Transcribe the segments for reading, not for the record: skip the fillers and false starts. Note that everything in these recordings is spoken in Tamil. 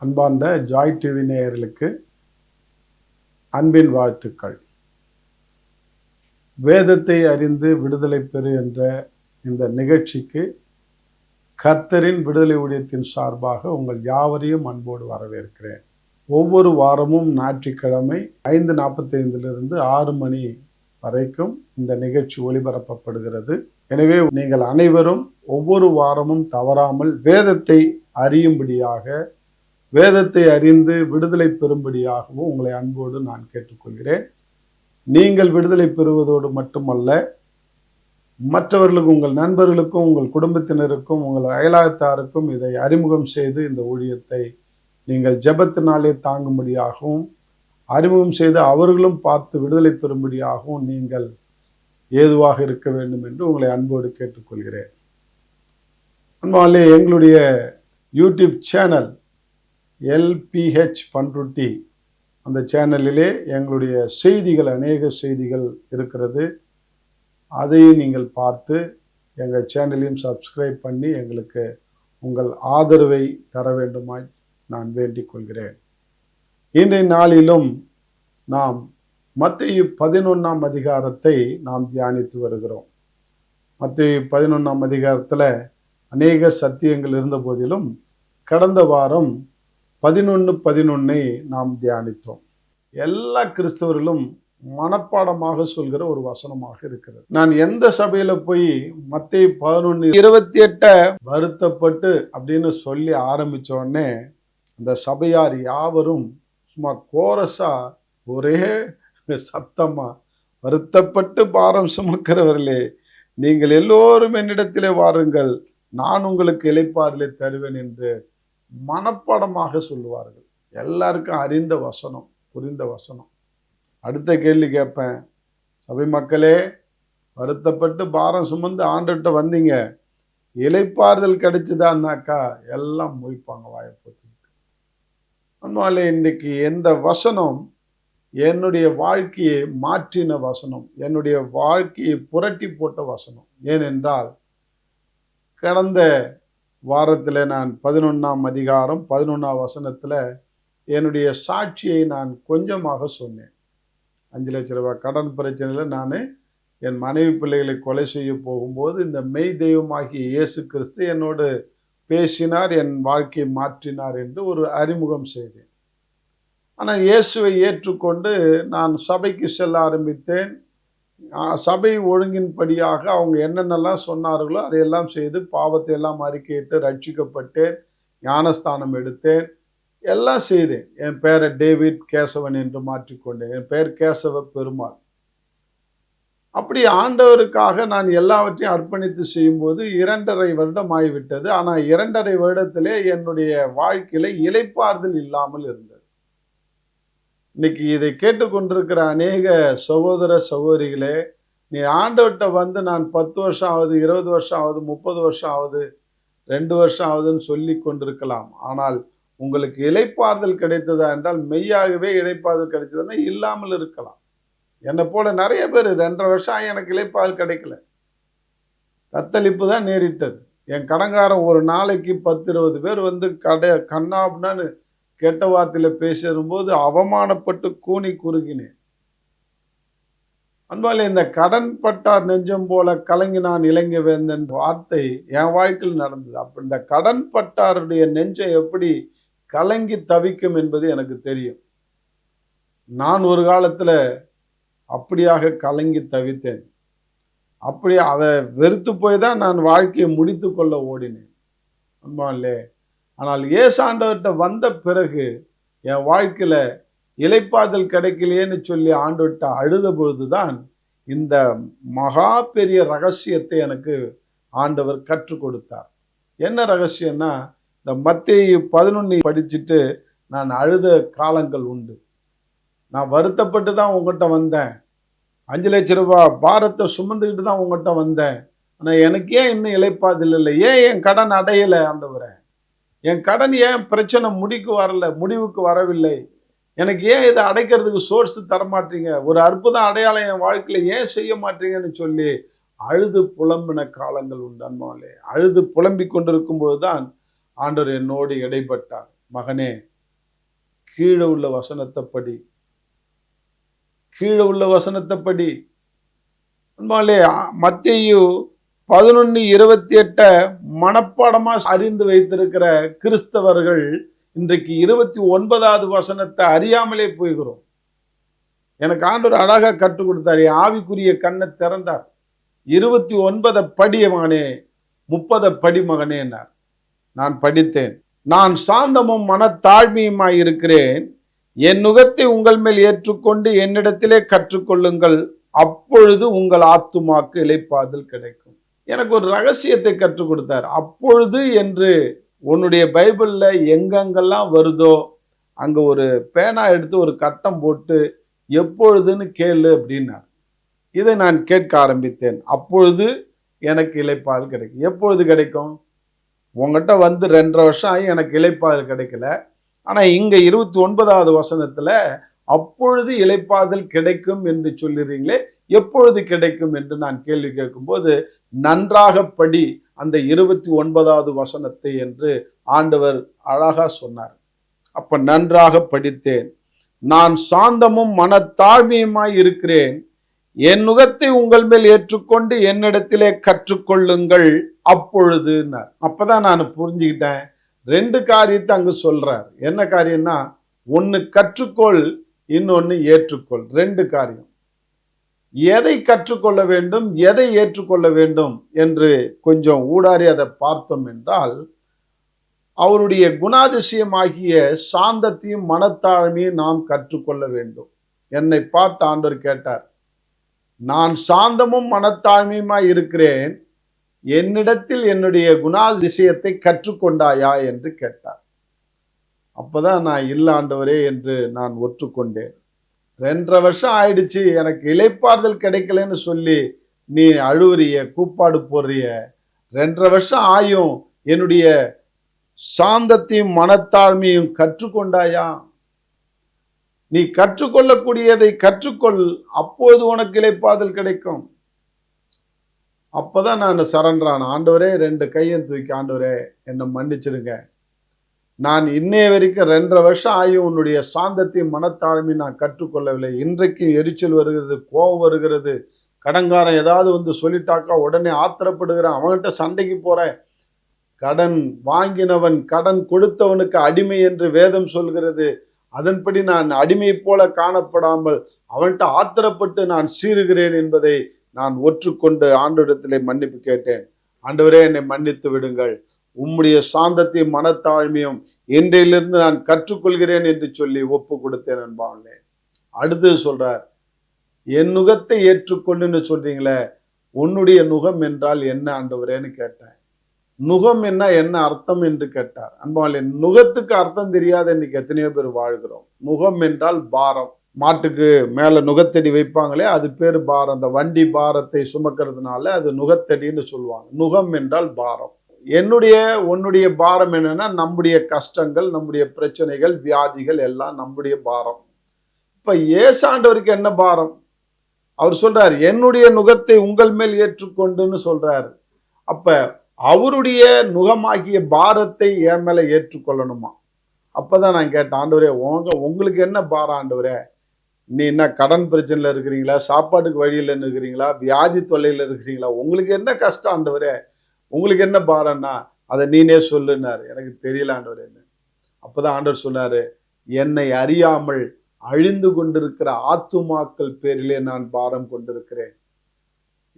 அன்பார்ந்த ஜாய் டிவி நேயர்களுக்கு அன்பின் வாழ்த்துக்கள். வேதத்தை அறிந்து விடுதலை பெறு என்ற இந்த நிகழ்ச்சிக்கு கர்த்தரின் விடுதலை ஊழியத்தின் சார்பாக உங்கள் யாவரையும் அன்போடு வரவேற்கிறேன். ஒவ்வொரு வாரமும் ஞாயிற்றுக்கிழமை 5:45 6 மணி வரைக்கும் இந்த நிகழ்ச்சி ஒளிபரப்பப்படுகிறது. எனவே நீங்கள் அனைவரும் ஒவ்வொரு வாரமும் தவறாமல் வேதத்தை அறியும்படியாக, வேதத்தை அறிந்து விடுதலை பெறும்படியாகவும் உங்களை அன்போடு நான் கேட்டுக்கொள்கிறேன். நீங்கள் விடுதலை பெறுவதோடு மட்டுமல்ல, மற்றவர்களுக்கும், உங்கள் நண்பர்களுக்கும், உங்கள் குடும்பத்தினருக்கும், உங்கள் அயலாகத்தாருக்கும் இதை அறிமுகம் செய்து இந்த ஊழியத்தை நீங்கள் ஜெபத்தினாலே தாங்கும்படியாகவும், அறிமுகம் செய்து அவர்களும் பார்த்து விடுதலை பெறும்படியாகவும் நீங்கள் ஏதுவாக இருக்க வேண்டும் என்று உங்களை அன்போடு கேட்டுக்கொள்கிறேன். அன்பாலே, எங்களுடைய யூடியூப் சேனல் LPH பன்ருட்டி, அந்த சேனலிலே எங்களுடைய செய்திகள், அநேக செய்திகள் இருக்கிறது. அதையும் நீங்கள் பார்த்து எங்கள் சேனலையும் சப்ஸ்கிரைப் பண்ணி எங்களுக்கு உங்கள் ஆதரவை தர வேண்டுமாய் நான் வேண்டிக் கொள்கிறேன். இன்றைய நாளிலும் நாம் மத்தேயு 11ஆம் அதிகாரத்தை நாம் தியானித்து வருகிறோம். மத்தேயு 11ஆம் அதிகாரத்தில் அநேக சத்தியங்கள் இருந்த போதிலும் கடந்த வாரம் 11:11 நாம் தியானித்தோம். எல்லா கிறிஸ்தவர்களும் மனப்பாடமாக சொல்கிற ஒரு வசனமாக இருக்கிறது. நான் எந்த சபையில போய் மத்தேயு 11:28 வருத்தப்பட்டு அப்படின்னு சொல்லி ஆரம்பிச்ச உடனே அந்த சபையார் யாவரும் சும்மா கோரஸா ஒரே சத்தமா, வருத்தப்பட்டு பாரம் சுமக்கிறவர்களே, நீங்கள் எல்லோரும் என்னிடத்திலே வாருங்கள், நான் உங்களுக்கு இளைப்பாறுதலை தருவேன் என்று மனப்பாடமாக சொல்லுவார்கள். எல்லாருக்கும் அறிந்த வசனம், புரிந்த வசனம். அடுத்த கேள்வி கேட்பேன், சபை மக்களே, வருத்தப்பட்டு பாரம் சுமந்து ஆண்டுகிட்ட வந்தீங்க, இளைப்பாறுதல் கிடைச்சுதான்னாக்கா எல்லாம் மொய்ப்பாங்க வாயப்போத்துக்கு. அதனால இன்னைக்கு எந்த வசனம் என்னுடைய வாழ்க்கையை மாற்றின வசனம், என்னுடைய வாழ்க்கையை புரட்டி போட்ட வசனம். ஏனென்றால் கடந்த வாரத்தில் நான் 11ஆம் அதிகாரம் 11ஆம் வசனத்தில் என்னுடைய சாட்சியை நான் கொஞ்சமாக சொன்னேன். 5 லட்ச ரூபாய் கடன் பிரச்சனையில் நான் என் மனைவி பிள்ளைகளை கொலை செய்ய போகும்போது இந்த மெய் தெய்வமாகிய இயேசு கிறிஸ்து என்னோடு பேசினார், என் வாழ்க்கையை மாற்றினார் என்று ஒரு அறிமுகம் செய்தேன். ஆனால் இயேசுவை ஏற்றுக்கொண்டு நான் சபைக்கு செல்ல ஆரம்பித்தேன். சபை ஒழுங்கின்படியாக அவங்க என்னென்னலாம் சொன்னார்களோ அதையெல்லாம் செய்து பாவத்தை எல்லாம் அறிக்கையிட்டு ரட்சிக்கப்பட்டேன், ஞானஸ்தானம் எடுத்தேன், எல்லாம் செய்தேன். என் பெயரை டேவிட் கேசவன் என்று மாற்றிக்கொண்டேன். என் பெயர் கேசவ பெருமாள். அப்படி ஆண்டவருக்காக நான் எல்லாவற்றையும் அர்ப்பணித்து செய்யும்போது 2.5 வருடம் ஆகிவிட்டது. ஆனால் 2.5 வருடத்திலே என்னுடைய வாழ்க்கையில இளைப்பாறுதல் இல்லாமல் இருந்தது. இன்னைக்கு இதை கேட்டுக்கொண்டிருக்கிற அநேக சகோதர சகோதரிகளே, நீ ஆண்டவர்கிட்ட வந்து நான் 10 வருஷம் ஆகுது, 20 வருஷம் ஆகுது, 30 வருஷம் ஆகுது, 2 வருஷம் ஆகுதுன்னு சொல்லி கொண்டிருக்கலாம். ஆனால் உங்களுக்கு இளைப்பாறுதல் கிடைத்ததா என்றால், மெய்யாகவே இளைப்பாறுதல் கிடைச்சதுன்னா இல்லாமல் இருக்கலாம். என்னை போல நிறைய பேர் 2.5 வருஷம் எனக்கு இளைப்பாறுதல் கிடைக்கல, தத்தளிப்பு தான் நேரிட்டது. என் கடங்காரன் ஒரு நாளைக்கு 10-20 பேர் வந்து கண்ணாப்னான்னு கெட்ட வார்த்தையில பேசும்போது அவமானப்பட்டு கூனி குறுகினேன். அன்பாலே, இந்த கடன் பட்டார் நெஞ்சம் போல கலங்கினான் இலங்கை வேந்தன் வார்த்தை என் வாழ்க்கையில் நடந்தது. அப்ப இந்த கடன் பட்டாருடைய நெஞ்சம் எப்படி கலங்கி தவிக்கும் என்பது எனக்கு தெரியும். நான் ஒரு காலத்துல அப்படியாக கலங்கி தவித்தேன். அப்படி அதை வெறுத்து போய் தான் நான் வாழ்க்கையை முடித்து கொள்ள ஓடினேன். அன்பாலே, ஆனால் இயேசு ஆண்டவர்கிட்ட வந்த பிறகு என் வாழ்க்கையில இளைப்பாறுதல் கிடைக்கலையேன்னு சொல்லி ஆண்டவர்கிட்ட அழுத பொழுதுதான் இந்த மகா பெரிய ரகசியத்தை எனக்கு ஆண்டவர் கற்றுக் கொடுத்தார். என்ன ரகசியம்னா, இந்த மத்தேயு 11 படிச்சுட்டு நான் அழுத காலங்கள் உண்டு. நான் வருத்தப்பட்டு தான் உங்கள்கிட்ட வந்தேன், 5 லட்ச ரூபாய் பாரத்தை சுமந்துக்கிட்டு தான் உங்கள்கிட்ட வந்தேன். ஆனால் எனக்கு ஏன் இன்னும் இளைப்பாறுதல் இல்லை? ஏன் என் கடன் அடையலை ஆண்டவரே? என் கடன் ஏன் பிரச்சனை முடிவுக்கு வரவில்லை? எனக்கு ஏன் இதை அடைக்கிறதுக்கு சோர்ஸ் தரமாட்டீங்க? ஒரு அற்புத அடையாளம் என் வாழ்க்கையில ஏன் செய்ய மாட்டீங்கன்னு சொல்லி அழுது புலம்பின காலங்கள் உண்டு. அன்பாலே, அழுது புலம்பிக் கொண்டிருக்கும் போதுதான் ஆண்டவர் என்னோடு இடைப்பட்டார். மகனே, கீழே உள்ள வசனத்தை படி, கீழே உள்ள வசனத்தை படி. மத்தேயு 11:28 மனப்பாடமா அறிந்து வைத்திருக்கிற கிறிஸ்தவர்கள் இன்றைக்கு 29வது வசனத்தை அறியாமலே போய்கிறோம். எனக்கு ஆண்டவர் அழகா கற்றுக் கொடுத்தார், ஆவிக்குரிய கண்ணை திறந்தார். 29 படி மகனே, 30 படி மகனே என்றார். நான் படித்தேன். நான் சாந்தமும் மனத்தாழ்மையுமாய் இருக்கிறேன், என் நுகத்தை உங்கள் மேல் ஏற்றுக்கொண்டு என்னிடத்திலே கற்றுக்கொள்ளுங்கள், அப்பொழுது உங்கள் ஆத்துமாக்கு இளைப்பாறுதல் கிடைக்கும். எனக்கு ஒரு ரகசியத்தை கற்றுக் கொடுத்தார். அப்பொழுது என்று உன்னுடைய பைபிள்ல எங்கெங்கெல்லாம் வருதோ அங்க ஒரு பேனா எடுத்து ஒரு கட்டம் போட்டு எப்பொழுதுன்னு கேளு அப்படின்னார். இதை நான் கேட்க ஆரம்பித்தேன். அப்பொழுது எனக்கு இளைப்பாறுதல் கிடைக்கும். எப்பொழுது கிடைக்கும்? உங்ககிட்ட வந்து 2.5 வருஷம் ஆகி எனக்கு இளைப்பாறுதல் கிடைக்கல. ஆனா இங்க 29வது வசனத்துல அப்பொழுது இளைப்பாறுதல் கிடைக்கும் என்று சொல்லுறீங்களே, எப்பொழுது கிடைக்கும் என்று நான் கேள்வி கேட்கும்போது, நன்றாக படி அந்த 29வது வசனத்தை என்று ஆண்டவர் அழகா சொன்னார். அப்ப நன்றாக படித்தேன். நான் சாந்தமும் மனத்தாழ்மையுமாய் இருக்கிறேன், என் நுகத்தை உங்கள் மேல் ஏற்றுக்கொண்டு என்னிடத்திலே கற்றுக்கொள்ளுங்கள், அப்பொழுது. அப்பதான் நான் புரிஞ்சுக்கிட்டேன், 2 காரியத்தை அங்கு சொல்றார். என்ன காரியம்னா, ஒன்னு கற்றுக்கொள், இன்னொன்னு ஏற்றுக்கொள். 2 காரியம். எதை கற்றுக்கொள்ள வேண்டும், எதை ஏற்றுக்கொள்ள வேண்டும் என்று கொஞ்சம் ஊடாரி அதை பார்த்தோம் என்றால், அவருடைய குணாதிசயமாகிய சாந்தத்தையும் மனத்தாழ்மையும் நாம் கற்றுக்கொள்ள வேண்டும். என்னை பார்த்து ஆண்டவர் கேட்டார், நான் சாந்தமும் மனத்தாழ்மையுமாய் இருக்கிறேன், என்னிடத்தில் என்னுடைய குணாதிசயத்தை கற்றுக்கொண்டாயா என்று கேட்டார். அப்பதான் நான் இல்ல ஆண்டவரே என்று நான் ஒற்றுக்கொண்டேன். 2.5 வருஷம் ஆயிடுச்சு, எனக்கு இளைப்பாறுதல் கிடைக்கலன்னு சொல்லி நீ அழுவுறிய, கூப்பாடு போடுறிய. 2.5 வருஷம் ஆயும் என்னுடைய சாந்தத்தையும் மனத்தாழ்மையும் கற்றுக்கொண்டாயா? நீ கற்றுக்கொள்ளக்கூடியதை கற்றுக்கொள், அப்போது உனக்கு இளைப்பாறுதல் கிடைக்கும். அப்பதான் நான் சரண்டரான, ஆண்டவரே 2 கையும் தூக்கி, ஆண்டவரே என்னை மன்னிச்சிடுங்க, நான் இன்னைய வரைக்கும் 2.5 வருஷம் ஆகியும் உன்னுடைய சாந்தத்தையும் மனத்தாழ்மையும் நான் கற்றுக்கொள்ளவில்லை. இன்றைக்கும் எரிச்சல் வருகிறது, கோபம் வருகிறது. கடன்காரன் ஏதாவது வந்து சொல்லிட்டாக்கா உடனே ஆத்திரப்படுகிறேன், அவன்கிட்ட சண்டைக்கு போறேன். கடன் வாங்கினவன் கடன் கொடுத்தவனுக்கு அடிமை என்று வேதம் சொல்கிறது. அதன்படி நான் அடிமை போல காணப்படாமல் அவன்கிட்ட ஆத்திரப்பட்டு நான் சீறுகிறேன் என்பதை நான் ஒற்றுக்கொண்டு ஆண்டவரிடத்திலே மன்னிப்பு கேட்டேன். ஆண்டவரே என்னை மன்னித்து விடுங்கள், உம்முடைய சாந்தத்தையும் மனத்தாழ்மையும் இன்றையிலிருந்து நான் கற்றுக்கொள்கிறேன் என்று சொல்லி ஒப்பு கொடுத்தேன் அன்பானே. அடுத்தது சொல்றார், என் நுகத்தை ஏற்றுக்கொள்ளுன்னு சொல்றீங்களே, உன்னுடைய நுகம் என்றால் என்ன ஆண்டவரேன்னு கேட்டேன். நுகம் என்ன அர்த்தம் என்று கேட்டார். அன்பானே, நுகத்துக்கு அர்த்தம் தெரியாத இன்னைக்கு எத்தனையோ பேர் வாழ்கிறோம். நுகம் என்றால் பாரம். மாட்டுக்கு மேல நுகத்தடி வைப்பாங்களே, அது பேர் பாரம். அந்த வண்டி பாரத்தை சுமக்கிறதுனால அது நுகத்தடின்னு சொல்லுவாங்க. நுகம் என்றால் பாரம். உன்னுடைய பாரம் என்னன்னா, நம்முடைய கஷ்டங்கள், நம்முடைய பிரச்சனைகள், வியாதிகள் எல்லாம் நம்முடைய பாரம். இப்ப ஏசாண்டவருக்கு என்ன பாரம்? அவர் சொல்றார், என்னுடைய நுகத்தை உங்கள் மேல் ஏற்றுக்கொண்டுன்னு சொல்றாரு. அப்ப அவருடைய நுகமாகிய பாரத்தை என் மேல ஏற்றுக்கொள்ளணுமா? அப்பதான் நான் கேட்டேன், ஆண்டவரே உங்களுக்கு என்ன பாரம் ஆண்டவரே? நீ என்ன கடன் பிரச்சனையில இருக்கிறீங்களா, சாப்பாட்டுக்கு வழியில் இருக்கிறீங்களா, வியாதி தொல்லையில் இருக்கிறீங்களா, உங்களுக்கு என்ன கஷ்டம் ஆண்டவரே? உங்களுக்கு என்ன பாரம்னா அதை நீனே சொல்லுனாரு. எனக்கு தெரியல ஆண்டவர் என்ன. அப்பதான் ஆண்டவர் சொன்னாரு, என்னை அறியாமல் அழிந்து கொண்டிருக்கிற ஆத்துமாக்கள் பேரிலே நான் பாரம் கொண்டிருக்கிறேன்.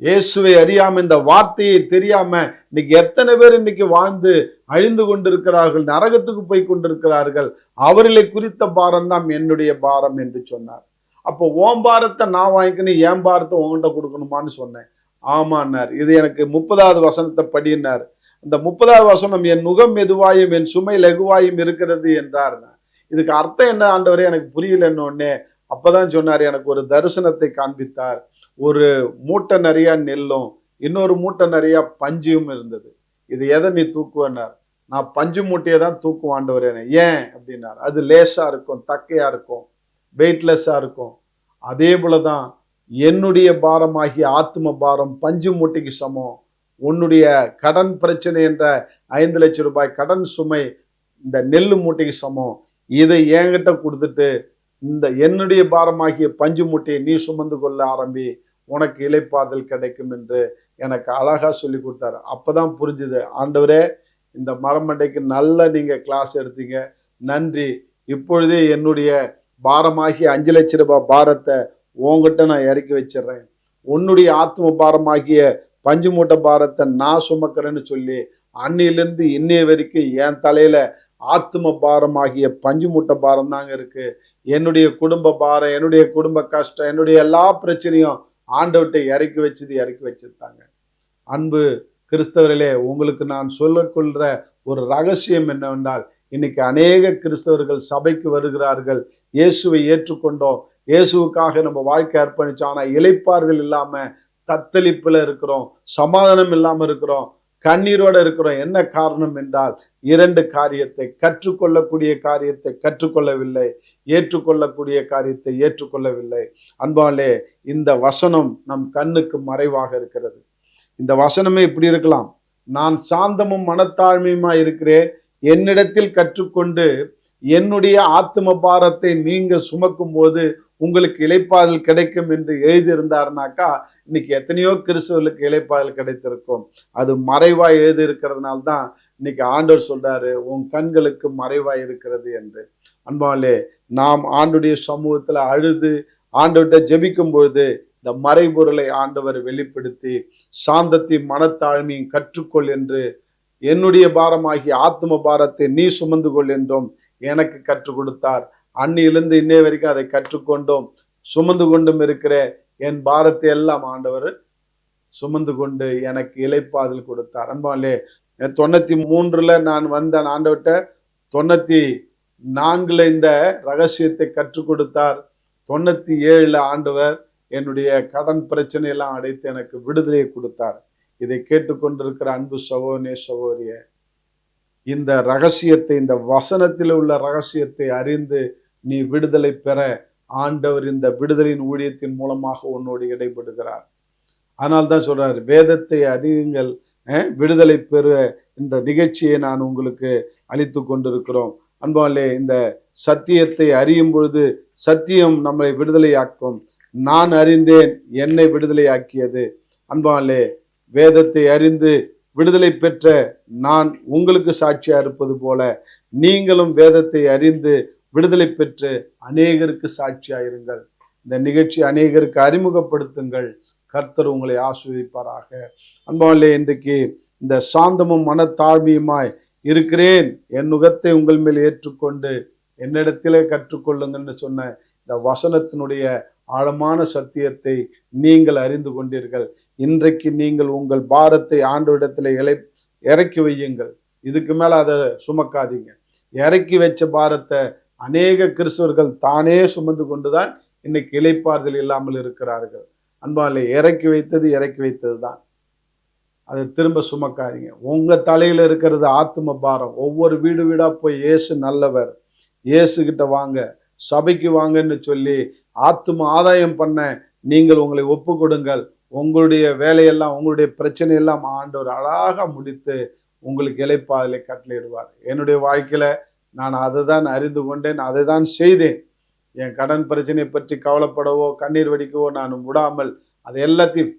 இயேசுவை அறியாம, இந்த வார்த்தையை தெரியாம இன்னைக்கு எத்தனை பேர் இன்னைக்கு வாழ்ந்து அழிந்து கொண்டிருக்கிறார்கள், நரகத்துக்கு போய் கொண்டிருக்கிறார்கள். அவர்களை குறித்த பாரம் தான் என்னுடைய பாரம் என்று சொன்னார். அப்போ ஓம் பாரத்தை நான் வாங்கிக்கணும், என் பாரத்தை உங்ககிட்ட கொடுக்கணுமான்னு சொன்னேன். ஆமான்னார். இது எனக்கு 30வது வசனத்தை படினார். அந்த 30வது வசனம், என் நுகம் மெதுவாயும் என் சுமை லகுவாயும் இருக்கிறது என்றார். இதுக்கு அர்த்தம் என்ன ஆண்டவரே எனக்கு புரியலன்னு உடனே அப்பதான் சொன்னார், எனக்கு ஒரு தரிசனத்தை காண்பித்தார். ஒரு மூட்டை நிறைய நெல்லும் இன்னொரு மூட்டை நிறைய பஞ்சும் இருந்தது. இது எதை நீ தூக்குவனார்? நான் பஞ்சு மூட்டையை தான் தூக்குவேன் ஆண்டவரே. ஏன் அப்படின்னார். அது லேசா இருக்கும், தக்கையா இருக்கும், வெயிட்லெஸ்ஸா இருக்கும். அதே போலதான் என்னுடைய பாரமாகிய ஆத்ம பாரம் பஞ்சு மூட்டைக்கு சமம். உன்னுடைய கடன் பிரச்சனை என்ற 5 லட்சம் ரூபாய் கடன் சுமை இந்த நெல்லு மூட்டைக்கு சமம். இதை என்கிட்ட கொடுத்துட்டு இந்த என்னுடைய பாரமாகிய பஞ்சு மூட்டையை நீ சுமந்து கொள்ள ஆரம்பி, உனக்கு இளைப்பாறுதல் கிடைக்கும் என்று எனக்கு அழகா சொல்லி கொடுத்தாரு. அப்பதான் புரிஞ்சுது, ஆண்டவரே இந்த மரமண்டைக்கு நல்ல நீங்க கிளாஸ் எடுத்தீங்க, நன்றி. இப்பொழுதே என்னுடைய பாரமாகிய 5 லட்சம் ரூபாய் பாரத்தை உன்கிட்ட நான் இறக்கி வச்சிடுறேன். உன்னுடைய ஆத்ம பாரமாகிய பஞ்சு மூட்டை பாரத்தை நான் சுமக்கிறேன்னு சொல்லி அன்னிலிருந்து இன்னைய வரைக்கும் என் தலையில ஆத்ம பாரமாகிய பஞ்சு மூட்டை பாரம் தாங்க இருக்கு. என்னுடைய குடும்ப பாரம், என்னுடைய குடும்ப கஷ்டம், என்னுடைய எல்லா பிரச்சனையும் ஆண்டவர்கிட்ட இறக்கி வச்சுட்டாங்க. அன்பு கிறிஸ்தவர்களே, உங்களுக்கு நான் சொல்லக்கொள்ற ஒரு ரகசியம் என்னவென்றால், இன்னைக்கு அநேக கிறிஸ்தவர்கள் சபைக்கு வருகிறார்கள், இயேசுவை ஏற்றுக்கொண்டோம், இயேசுவுக்காக நம்ம வாழ்க்கை அர்ப்பணிச்சோம். ஆனா இளைப்பாறுதல் இல்லாம தத்தளிப்புல இருக்கிறோம், சமாதானம் இல்லாம இருக்கிறோம், கண்ணீரோட இருக்கிறோம். என்ன காரணம் என்றால், 2 காரியத்தை, கற்றுக்கொள்ளக்கூடிய காரியத்தை கற்றுக்கொள்ளவில்லை, ஏற்றுக்கொள்ளக்கூடிய காரியத்தை ஏற்றுக்கொள்ளவில்லை. அன்பாலே, இந்த வசனம் நம் கண்ணுக்கு மறைவாக இருக்கிறது. இந்த வசனமே இப்படி இருக்கலாம், நான் சாந்தமும் மனத்தாழ்மையுமா இருக்கிறேன், என்னிடத்தில் கற்றுக்கொண்டு என்னுடைய ஆத்ம பாரத்தை நீங்க சுமக்கும் போது உங்களுக்கு இளைப்பாறுதல் கிடைக்கும் என்று எழுதியிருந்தாருனாக்கா, இன்னைக்கு எத்தனையோ கிறிஸ்தவர்களுக்கு இளைப்பாறுதல் கிடைத்திருக்கும். அது மறைவாய் எழுதி இருக்கிறதுனால தான் இன்னைக்கு ஆண்டவர் சொல்றாரு, உன் கண்களுக்கு மறைவாய் இருக்கிறது என்று. அன்பாலே, நாம் ஆண்டுடைய சமூகத்துல அழுது ஆண்டவர்கிட்ட ஜெபிக்கும் பொழுது இந்த மறைபொருளை ஆண்டவர் வெளிப்படுத்தி, சாந்தத்தையும் மனத்தாழ்மையும் கற்றுக்கொள் என்று, என்னுடைய பாரமாகிய ஆத்ம பாரத்தை நீ சுமந்து கொள் என்றும் எனக்கு கற்றுக் கொடுத்தார். அன்னிலிருந்து இன்னைய வரைக்கும் அதை கற்றுக்கொண்டோம், சுமந்து கொண்டும் இருக்கிற என் பாரத்தை எல்லாம் ஆண்டவர் சுமந்து கொண்டு எனக்கு இளைப்பாறுதல் கொடுத்தார். அன்பாலே, 93 நான் வந்தேன் ஆண்டவர்கிட்ட, 94 இந்த ரகசியத்தை கற்றுக் கொடுத்தார். 97 ஆண்டவர் என்னுடைய கடன் பிரச்சனை எல்லாம் அடைத்து எனக்கு விடுதலையை கொடுத்தார். இதை கேட்டுக்கொண்டிருக்கிற அன்பு சகோதரனே, சகோதரிய, இந்த ரகசியத்தை, இந்த வசனத்தில் உள்ள ரகசியத்தை அறிந்து நீ விடுதலை பெற ஆண்டவர் இந்த விடுதலையின் ஊழியத்தின் மூலமாக உன்னோடு இடைபடுகிறார். ஆனால் தான் சொல்றாரு, வேதத்தை அறியுங்கள், விடுதலை பெற இந்த நிகழ்ச்சியை நான் உங்களுக்கு அளித்து கொண்டிருக்கிறோம். அன்பாலே, இந்த சத்தியத்தை அறியும் பொழுது சத்தியம் நம்மை விடுதலையாக்கும். நான் அறிந்தேன், என்னை விடுதலையாக்கியது. அன்பாலே, வேதத்தை அறிந்து விடுதலை பெற்ற நான் உங்களுக்கு சாட்சியா இருப்பது போல நீங்களும் வேதத்தை அறிந்து விடுதலை பெற்று அநேகருக்கு சாட்சியாயிருங்கள். இந்த நிகழ்ச்சி அநேகருக்கு அறிமுகப்படுத்துங்கள். கர்த்தர் உங்களை ஆசீர்வதிப்பாராக. அன்பாலே, இன்றைக்கு இந்த சாந்தமும் மனத்தாழ்மையுமாய் இருக்கிறேன், என் நுகத்தை உங்கள் மேல் ஏற்றுக்கொண்டு என்னிடத்திலே கற்றுக்கொள்ளுங்கள்னு சொன்ன இந்த வசனத்தினுடைய ஆழமான சத்தியத்தை நீங்கள் அறிந்து கொண்டீர்கள். இன்றைக்கு நீங்கள் உங்கள் பாரத்தை ஆண்டவரிடத்தில் இறக்கி வையுங்கள். இதுக்கு மேல அதை சுமக்காதீங்க. இறக்கி வச்ச பாரத்தை அநேக கிறிஸ்தவர்கள் தானே சுமந்து கொண்டுதான் இன்னைக்கு இளைப்பாறுதல் இல்லாமல் இருக்கிறார்கள். அன்பாலே, இறக்கி வைத்தது தான், அதை திரும்ப சுமக்காதீங்க. உங்க தலையில இருக்கிறது ஆத்தும பாரம். ஒவ்வொரு வீடு வீடா போய் இயேசு நல்லவர், இயேசு கிட்ட வாங்க, சபைக்கு வாங்கன்னு சொல்லி ஆத்தும ஆதாயம் பண்ண நீங்கள் உங்களை ஒப்பு கொடுங்கள். உங்களுடைய வேலையெல்லாம், உங்களுடைய பிரச்சனையெல்லாம் ஆண்டவர் அழகாக முடித்து உங்களுக்கு இளைப்பாறுதலை கட்டளையிடுவார். என்னுடைய வாழ்க்கையில நான் அதை தான் அறிந்து கொண்டேன், அதை தான் செய்தேன். என் கடன் பிரச்சனை பற்றி கவலைப்படவோ கண்ணீர் வடிக்கவோ நான் விடாமல் அதை எல்லாத்தையும்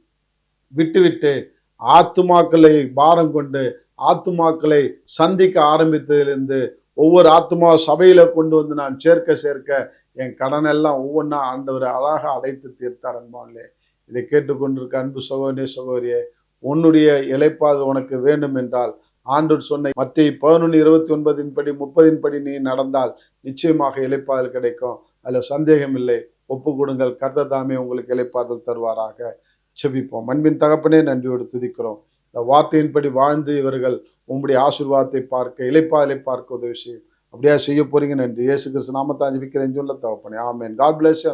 விட்டு ஆத்துமாக்களை பாரம் கொண்டு ஆத்துமாக்களை சந்திக்க ஆரம்பித்ததிலிருந்து ஒவ்வொரு ஆத்துமா சபையில கொண்டு வந்து நான் சேர்க்க என் கடனெல்லாம் ஒவ்வொன்றா ஆண்டவர் அழகாக அடைத்து தீர்த்தார். அன்பாலே, இதை கேட்டுக்கொண்டிருக்க அன்பு சகோதரனே, சகோதரியே, உன்னுடைய இளைப்பாறுதல் உனக்கு வேண்டும் என்றால் ஆண்டவர் சொன்ன மத்தேயு 11:29 படி 30 படி நீ நடந்தால் நிச்சயமாக இளைப்பாறுதல் கிடைக்கும். அதுல சந்தேகம் இல்லை. ஒப்பு கொடுங்கள். கர்த்தர் தாமே உங்களுக்கு இளைப்பாறுதல் தருவாராக. செபிப்போம். அன்பின் தகப்பனே, நன்றியோடு துதிக்கிறோம். இந்த வார்த்தையின்படி வாழ்ந்து இவர்கள் உங்களுடைய ஆசீர்வாதத்தை பார்க்க, இளைப்பாறுதலை பார்க்க உதவி செய்யும். அப்படியா செய்ய போறீங்க. நன்றி. இயேசு கிறிஸ்து நாமத்தை ஜெபிக்கிறேன் சொல்ல தகப்பனே. ஆமென். God bless you.